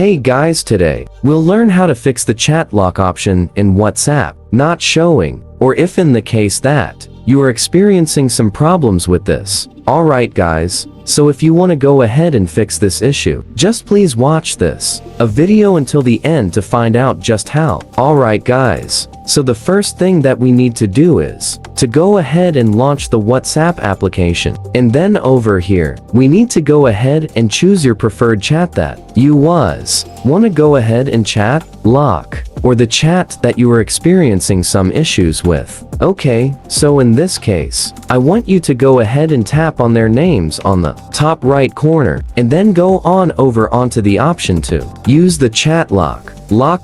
Hey guys, today we'll learn how to fix the chat lock option in WhatsApp not showing, or if in the case that you are experiencing some problems with this. Alright guys, so if you want to go ahead and fix this issue, just please watch a video until the end to find out just how. Alright guys, so the first thing that we need to do is to go ahead and launch the WhatsApp application. And then over here, we need to go ahead and choose your preferred chat that you want to go ahead and chat lock, or the chat that you are experiencing some issues with. Okay, so in this case, I want you to go ahead and tap on their names on the top right corner, and then go on over onto the option to use the chat lock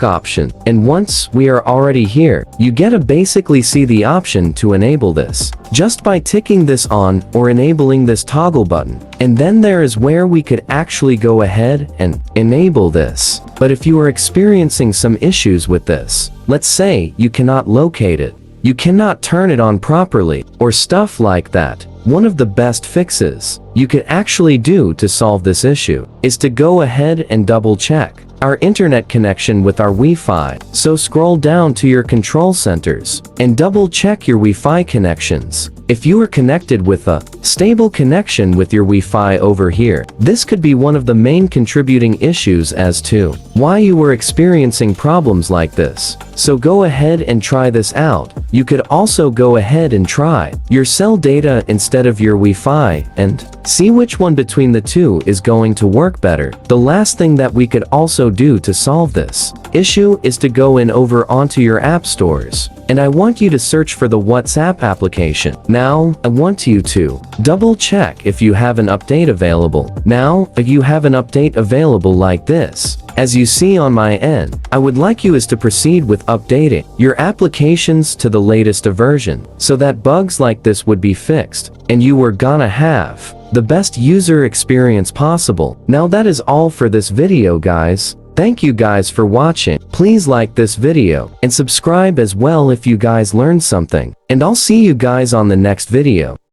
option. And once we are already here, you get to basically see the option to enable this just by ticking this on or enabling this toggle button. And then there is where we could actually go ahead and enable this. But if you are experiencing some issues with this, let's say you cannot locate it, you cannot turn it on properly, or stuff like that, one of the best fixes you could actually do to solve this issue is to go ahead and double check our internet connection with our Wi-Fi. So scroll down to your control centers and double check your Wi-Fi connections. If you are connected with a stable connection with your Wi-Fi over here, this could be one of the main contributing issues as to why you were experiencing problems like this. So go ahead and try this out. You could also go ahead and try your cell data instead of your Wi-Fi and see which one between the two is going to work better. The last thing that we could also do to solve this issue is to go in over onto your app stores, and I want you to search for the WhatsApp application. Now, I want you to double check if you have an update available. Now, if you have an update available like this, as you see on my end, I would like you to proceed with updating your applications to the latest version so that bugs like this would be fixed and you were gonna have the best user experience possible. Now that is all for this video guys. Thank you guys for watching. Please like this video and subscribe as well if you guys learned something. And I'll see you guys on the next video.